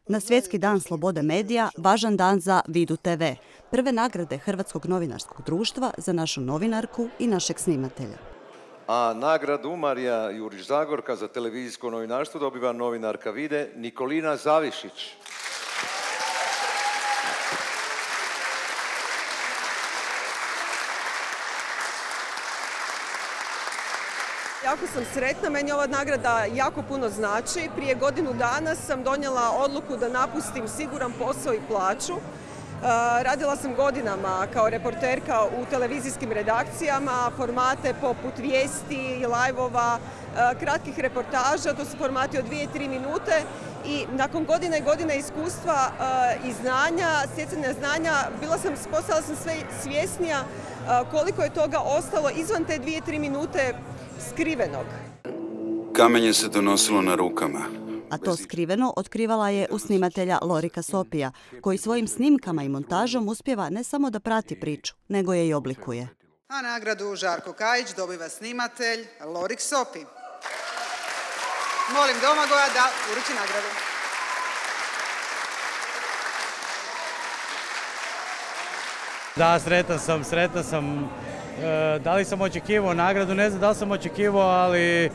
Na Svjetski dan slobode medija, važan dan za Vidu TV, prve nagrade Hrvatskog novinarskog društva za našu novinarku i našeg snimatelja. A nagradu Marija Jurić-Zagorka za televizijsko novinarstvo dobiva novinarka Vide Nikolina Zavišić. Jako sam sretna, meni ova nagrada jako puno znači. Prije godinu dana sam donijela odluku da napustim siguran posao i plaću. Radila sam godinama kao reporterka u televizijskim redakcijama, formate poput vijesti, live-ova, kratkih reportaža, to su formati od 2-3 minute i nakon godina i godina iskustva i znanja, stjecanja znanja, postala sam sve svjesnija koliko je toga ostalo izvan te 2-3 minute skrivenog. Kamenje se donosilo na rukama. A to skriveno otkrivala je u snimatelja Lorika Sopija, koji svojim snimkama i montažom uspijeva ne samo da prati priču, nego je i oblikuje. A nagradu Žarko Kajić dobiva snimatelj Lorik Sopi. Molim Domagoja da uruči nagradu. Da, sretan sam. Da li sam očekivao nagradu, ne znam da li sam očekivao, ali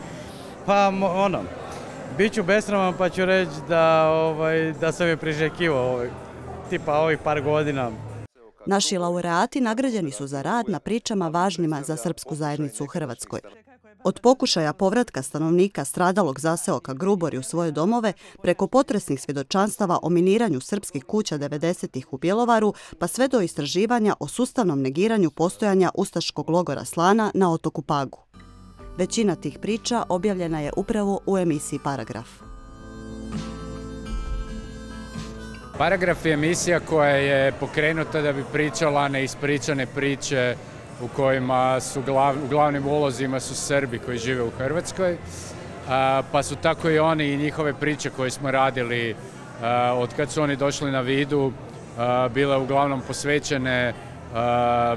bit ću besraman pa ću reći da sam je priželjkivao ovih par godina. Naši laureati nagrađeni su za rad na pričama važnima za srpsku zajednicu u Hrvatskoj. Od pokušaja povratka stanovnika stradalog zaseoka Grubori u svoje domove, preko potresnih svjedočanstava o miniranju srpskih kuća 90-ih u Bjelovaru, pa sve do istraživanja o sustavnom negiranju postojanja ustaškog logora Slana na otoku Pagu. Većina tih priča objavljena je upravo u emisiji Paragraf. Paragraf je emisija koja je pokrenuta da bi pričala neispričane priče u kojima su u glavnim ulozima su Srbi koji žive u Hrvatskoj, pa su tako i oni i njihove priče koje smo radili od kad su oni došli na Vidu bile uglavnom posvećene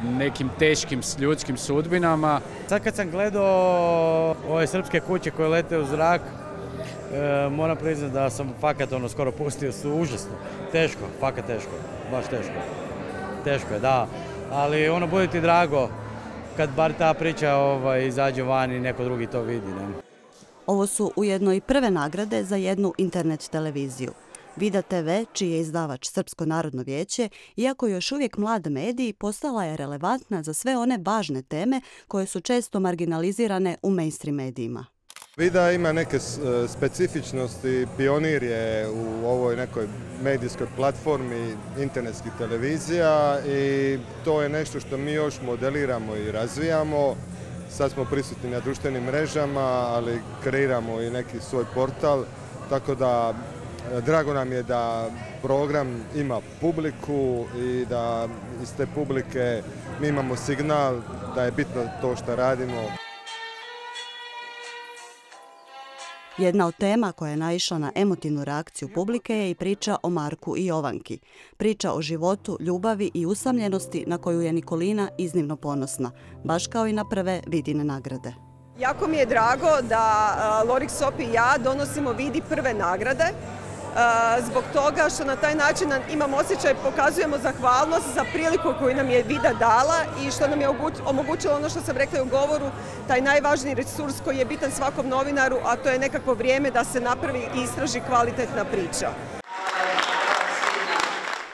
nekim teškim ljudskim sudbinama. Sad kad sam gledao ove srpske kuće koje lete u zrak, moram priznati da sam fakat skoro pustio, su užasno. Teško, fakat teško, baš teško. Teško je, da. Ali bude ti drago kad bar ta priča izađe van i neko drugi to vidi. Ne? Ovo su ujedno i prve nagrade za jednu internet televiziju. Vida TV, čiji je izdavač Srpsko narodno vijeće, iako još uvijek mlad medij, postala je relevantna za sve one važne teme koje su često marginalizirane u mainstream medijima. Vida ima neke specifičnosti, pionir je u ovoj nekoj medijskoj platformi internetskih televizija i to je nešto što mi još modeliramo i razvijamo. Sad smo prisutni na društvenim mrežama, ali kreiramo i neki svoj portal, tako da drago nam je da program ima publiku i da iz te publike mi imamo signal da je bitno to što radimo. Jedna od tema koja je naišla na emotivnu reakciju publike je i priča o Marku i Jovanki. Priča o životu, ljubavi i usamljenosti na koju je Nikolina iznimno ponosna, baš kao i na prve Vidine nagrade. Jako mi je drago da Lorik Sopi i ja donosimo Vidi prve nagrade. Zbog toga što na taj način imam osjećaj, pokazujemo zahvalnost za priliku koju nam je Vida dala i što nam je omogućilo ono što sam rekla u govoru, taj najvažniji resurs koji je bitan svakom novinaru, a to je nekakvo vrijeme da se napravi i istraži kvalitetna priča.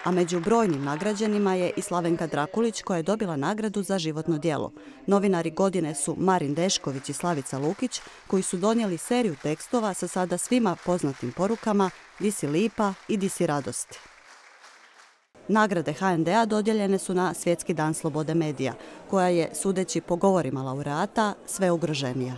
A među brojnim nagrađenima je i Slavenka Drakulić koja je dobila nagradu za životno djelo. Novinari godine su Marin Dešković i Slavica Lukić koji su donijeli seriju tekstova sa sada svima poznatim porukama Di si lipa i Di si radosti. Nagrade HND-a dodijeljene su na Svjetski dan slobode medija, koja je, sudeći po govorima laureata, sve ugroženija.